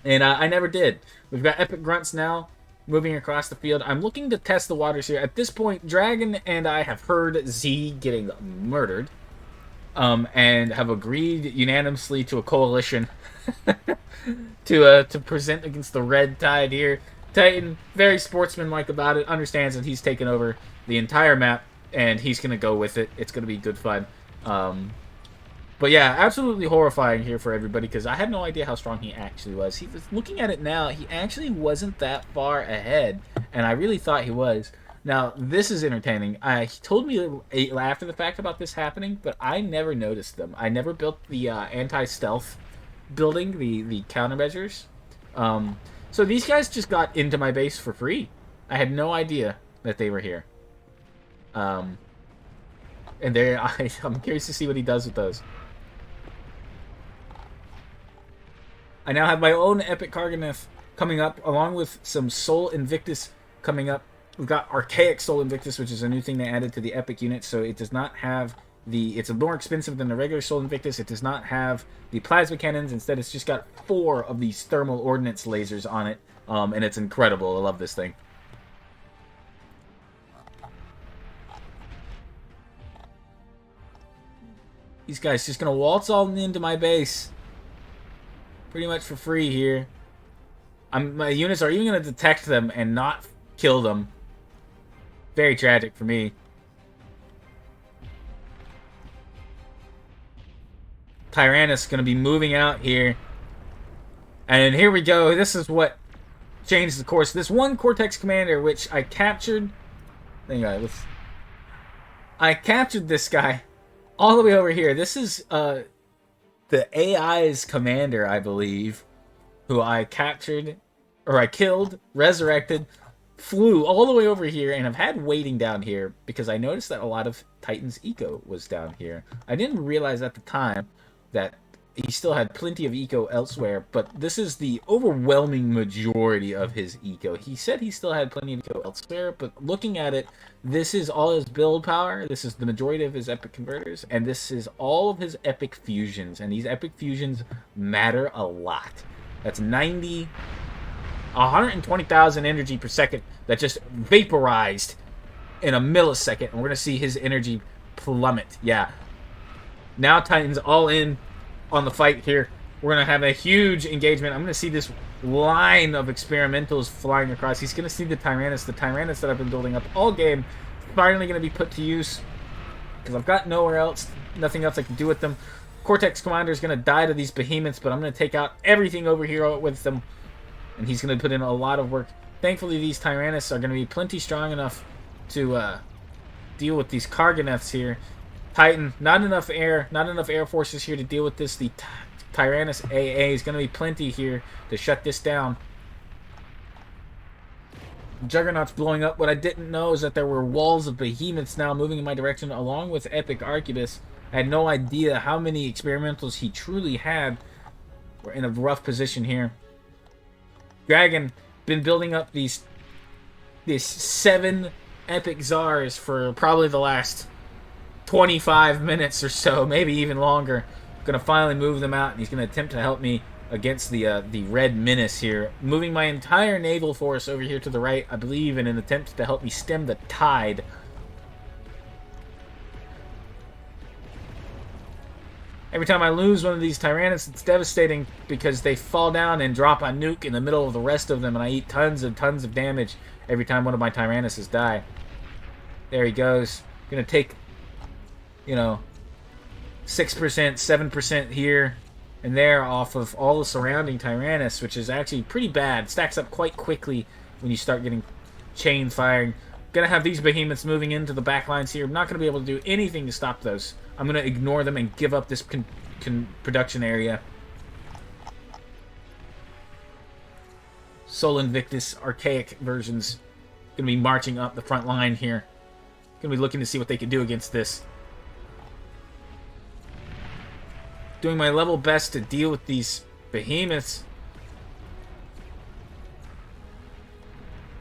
and I never did. We've got Epic Grunts now moving across the field. I'm looking to test the waters here. At this point, Dragon and I have heard Z getting murdered, and have agreed unanimously to a coalition to present against the Red Tide here. Titan, very sportsmanlike about it, understands that he's taken over the entire map, and he's going to go with it. It's going to be good fun. But yeah, absolutely horrifying here for everybody because I had no idea how strong he actually was. He was looking at it now. He actually wasn't that far ahead, and I really thought he was. Now, this is entertaining. He told me after the fact about this happening, but I never noticed them. I never built the anti-stealth building, the countermeasures. So these guys just got into my base for free. I had no idea that they were here. And I'm curious to see what he does with those. I now have my own Epic Karganath coming up, along with some Soul Invictus coming up. We've got Archaic Soul Invictus, which is a new thing they added to the Epic unit, so it does not have the... It's more expensive than the regular Soul Invictus. It does not have the plasma cannons. Instead, it's just got 4 of these thermal ordnance lasers on it, and it's incredible. I love this thing. These guys just going to waltz all into my base. Pretty much for free here. My units are even going to detect them and not kill them. Very tragic for me. Tyrannus going to be moving out here. And here we go. This is what changed the course. This one Cortex Commander, which I captured. Anyway, I captured this guy all the way over here. This is the AI's commander, I believe, who I captured, or I killed, resurrected, flew all the way over here, and I've had waiting down here because I noticed that a lot of Titan's eco was down here. I didn't realize at the time that he still had plenty of eco elsewhere, but this is the overwhelming majority of his eco. He said he still had plenty of eco elsewhere, but looking at it, this is all his build power, this is the majority of his epic converters, and this is all of his epic fusions, and these epic fusions matter a lot. That's 120,000 energy per second that just vaporized in a millisecond, and we're going to see his energy plummet. Yeah. Now Titan's all in on the fight here. We're going to have a huge engagement. I'm going to see this line of experimentals flying across. He's going to see the Tyrannus that I've been building up all game, finally going to be put to use because I've got nothing else I can do with them. Cortex Commander is going to die to these behemoths, but I'm going to take out everything over here with them, and he's going to put in a lot of work. Thankfully, these Tyrannus are going to be plenty strong enough to deal with these Karganaths here. Titan, not enough air forces here to deal with this. The Tyrannus AA is going to be plenty here to shut this down. Juggernaut's blowing up. What I didn't know is that there were walls of behemoths now moving in my direction along with Epic Arquebus. I had no idea how many experimentals he truly had. We're in a rough position here. Dragon been building up these 7 Epic Czars for probably the last 25 minutes or so, maybe even longer. Gonna finally move them out, and he's gonna attempt to help me against the Red Menace here. Moving my entire naval force over here to the right, I believe, in an attempt to help me stem the tide. Every time I lose one of these Tyrannus, it's devastating because they fall down and drop a nuke in the middle of the rest of them, and I eat tons and tons of damage every time one of my Tyrannuses die. There he goes. Gonna take, 6%, 7% here and there off of all the surrounding Tyrannus, which is actually pretty bad. It stacks up quite quickly when you start getting chain firing. Gonna have these behemoths moving into the back lines here. I'm not gonna be able to do anything to stop those. I'm gonna ignore them and give up this production area. Sol Invictus archaic versions gonna be marching up the front line here. Gonna be looking to see what they can do against this. Doing my level best to deal with these behemoths.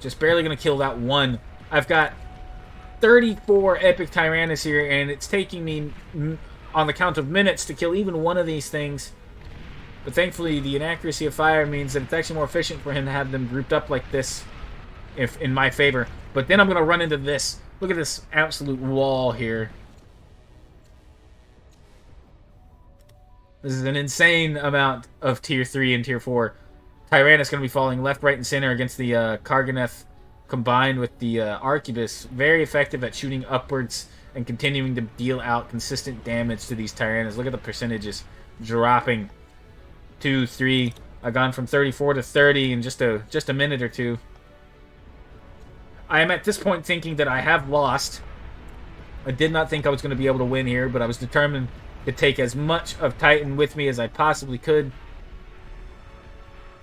Just barely gonna kill that one. I've got 34 epic Tyrannus here, and it's taking me on the count of minutes to kill even one of these things. But thankfully, the inaccuracy of fire means that it's actually more efficient for him to have them grouped up like this, if in my favor. But then I'm gonna run into this. Look at this absolute wall here. This is an insane amount of Tier 3 and Tier 4. Tyrannus going to be falling left, right, and center against the Karganeth combined with the Arquebus. Very effective at shooting upwards and continuing to deal out consistent damage to these Tyrannus. Look at the percentages dropping. 2, 3. I've gone from 34 to 30 in just a minute or two. I am at this point thinking that I have lost. I did not think I was going to be able to win here, but I was determined to take as much of Titan with me as I possibly could.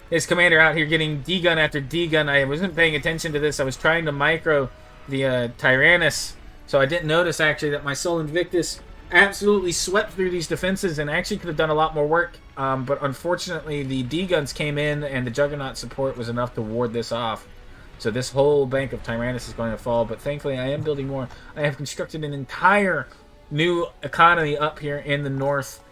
His commander out here getting D-gun after D-gun. I wasn't paying attention to this. I was trying to micro the Tyrannus, so I didn't notice actually that my Sol Invictus absolutely swept through these defenses and actually could have done a lot more work. But unfortunately, the D-guns came in and the Juggernaut support was enough to ward this off. So this whole bank of Tyrannus is going to fall, but thankfully I am building more. I have constructed an entire new economy up here in the north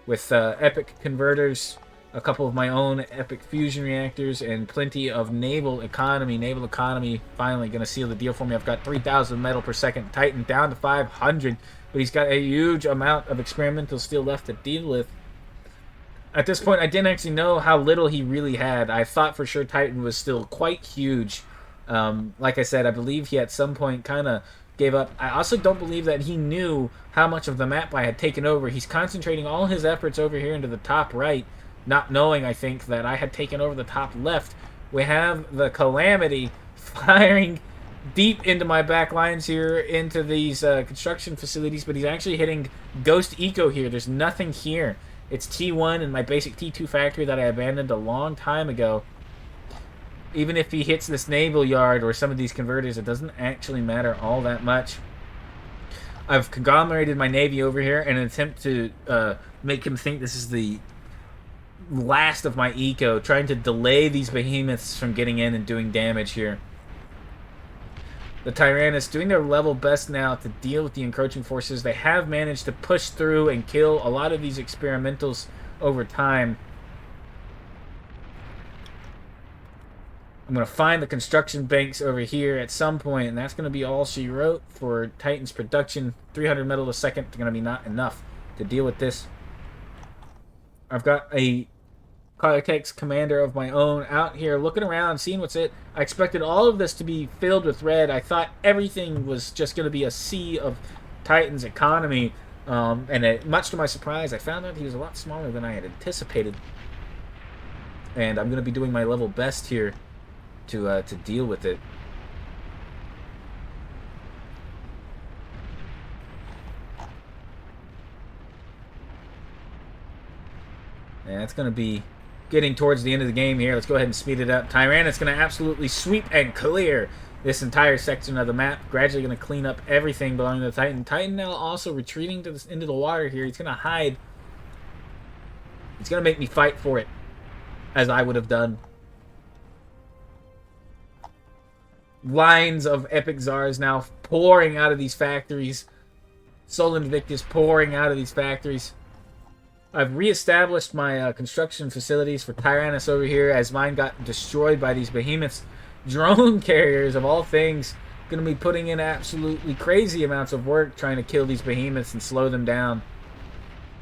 with epic converters, a couple of my own epic fusion reactors, and plenty of naval economy. Naval economy finally going to seal the deal for me. I've got 3,000 metal per second. Titan down to 500, but he's got a huge amount of experimental steel left to deal with. At this point, I didn't actually know how little he really had. I thought for sure Titan was still quite huge. Like I said, I believe he at some point kind of gave up. I also don't believe that he knew how much of the map I had taken over. He's concentrating all his efforts over here into the top right, not knowing, I think, that I had taken over the top left. We have the Calamity firing deep into my back lines here, into these construction facilities, but he's actually hitting Ghost Eco here. There's nothing here. It's T1 and my basic T2 factory that I abandoned a long time ago. Even if he hits this naval yard or some of these converters, it doesn't actually matter all that much. I've conglomerated my navy over here in an attempt to make him think this is the last of my eco, trying to delay these behemoths from getting in and doing damage here. The Tyrannus doing their level best now to deal with the encroaching forces. They have managed to push through and kill a lot of these experimentals over time. I'm going to find the construction banks over here at some point, and that's going to be all she wrote for Titan's production. 300 metal a second is going to be not enough to deal with this. I've got a Cortex commander of my own out here looking around, seeing what's it. I expected all of this to be filled with red. I thought everything was just going to be a sea of Titan's economy, much to my surprise, I found out he was a lot smaller than I had anticipated. And I'm going to be doing my level best here to deal with it. And that's going to be getting towards the end of the game here. Let's go ahead and speed it up. Tyrannus going to absolutely sweep and clear this entire section of the map. Gradually going to clean up everything belonging to the Titan. Titan now also retreating to into the water here. He's going to hide. He's going to make me fight for it, as I would have done. Lines of epic Czars now pouring out of these factories. Sol Invictus pouring out of these factories. I've reestablished my construction facilities for Tyrannus over here, as mine got destroyed by these behemoths. Drone carriers, of all things, going to be putting in absolutely crazy amounts of work trying to kill these behemoths and slow them down.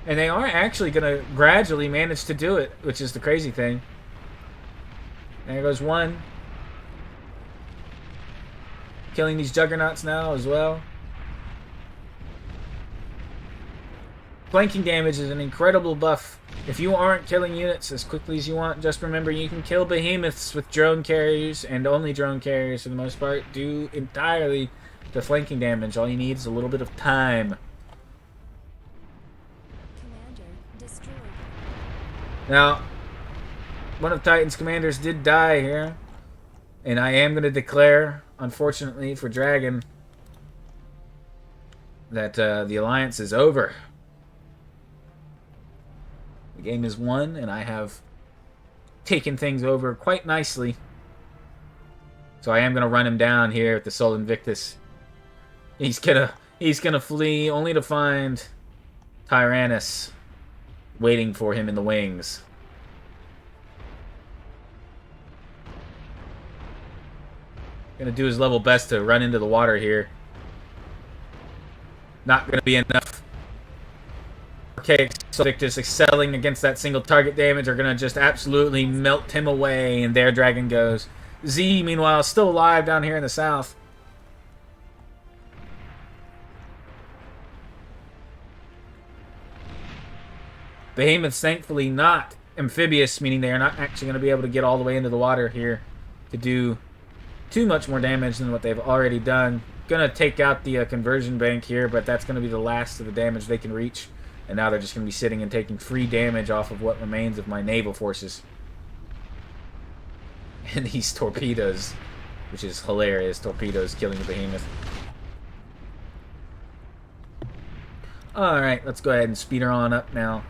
And they are actually going to gradually manage to do it, which is the crazy thing. There goes one. Killing these juggernauts now as well. Flanking damage is an incredible buff. If you aren't killing units as quickly as you want, just remember you can kill behemoths with drone carriers, and only drone carriers for the most part do entirely the flanking damage. All you need is a little bit of time. Commander destroyed. Now, one of Titan's commanders did die here, and I am going to declare, unfortunately for Dragon, that the alliance is over. The game is won, and I have taken things over quite nicely. So I am going to run him down here at the Sol Invictus. He's gonna flee, only to find Tyrannus waiting for him in the wings. Gonna do his level best to run into the water here. Not gonna be enough. Okay, so Victus excelling against that single target damage are gonna just absolutely melt him away, and there Dragon goes. Z, meanwhile, still alive down here in the south. Behemoths, thankfully, not amphibious, meaning they are not actually going to be able to get all the way into the water here to do too much more damage than what they've already done. Going to take out the conversion bank here, but that's going to be the last of the damage they can reach. And now they're just going to be sitting and taking free damage off of what remains of my naval forces. And these torpedoes, which is hilarious, torpedoes killing the behemoth. Alright, let's go ahead and speed her on up now.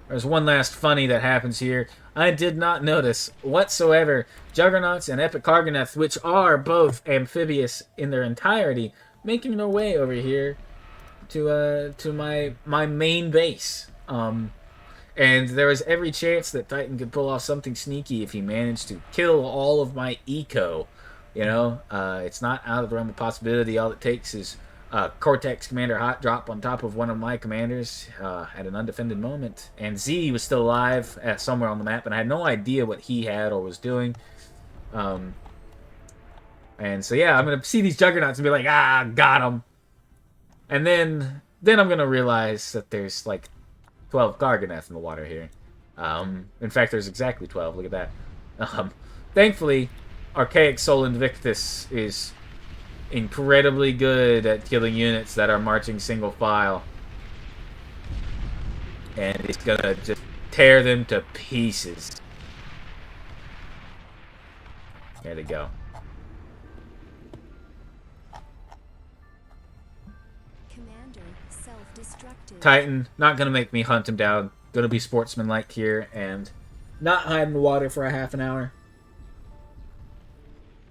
There's one last funny that happens here. I did not notice whatsoever Juggernauts and Epic Cargoneth, which are both amphibious in their entirety, making their way over here to my main base. And there was every chance that Titan could pull off something sneaky if he managed to kill all of my eco. You know, it's not out of the realm of possibility. All it takes is Cortex Commander Hot Drop on top of one of my commanders at an undefended moment. And Z was still alive somewhere on the map, and I had no idea what he had or was doing. And so, yeah, I'm going to see these Juggernauts and be like, ah, got him. And then I'm going to realize that there's, like, 12 Garganeth in the water here. In fact, there's exactly 12. Look at that. Thankfully, Archaic Sol Invictus is incredibly good at killing units that are marching single file. And it's gonna just tear them to pieces. There they go. Commander self-destructed. Titan, not gonna make me hunt him down. Gonna be sportsmanlike here and not hide in the water for a half an hour.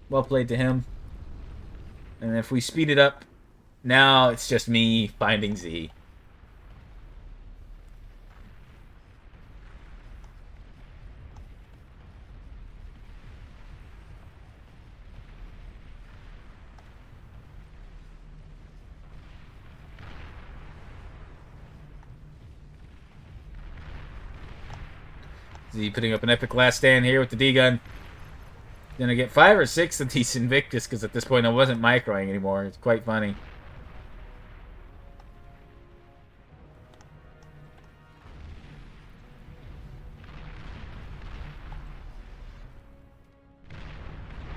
Well played to him. And if we speed it up, now it's just me finding Z. Z putting up an epic last stand here with the D-gun. Gonna get 5 or 6 of these Invictus, because at this point I wasn't microing anymore. It's quite funny.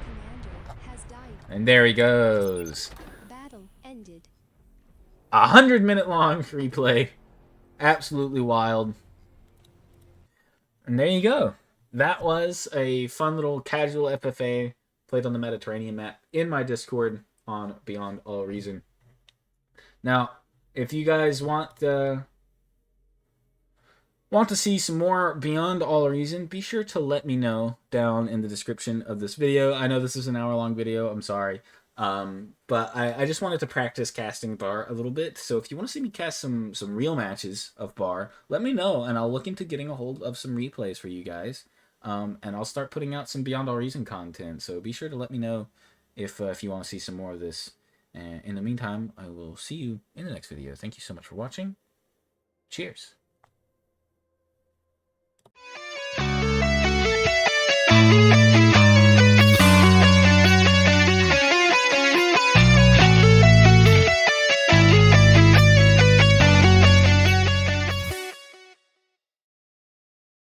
Commander has died. And there he goes. Battle ended. 100-minute long replay. Absolutely wild. And there you go. That was a fun little casual FFA played on the Mediterranean map in my Discord on Beyond All Reason. Now, if you guys want to see some more Beyond All Reason, be sure to let me know down in the description of this video. I know this is an hour-long video. I'm sorry. But I just wanted to practice casting bar a little bit. So if you want to see me cast some real matches of bar, let me know, and I'll look into getting a hold of some replays for you guys. And I'll start putting out some Beyond All Reason content. So be sure to let me know if you want to see some more of this. And in the meantime, I will see you in the next video. Thank you so much for watching. Cheers.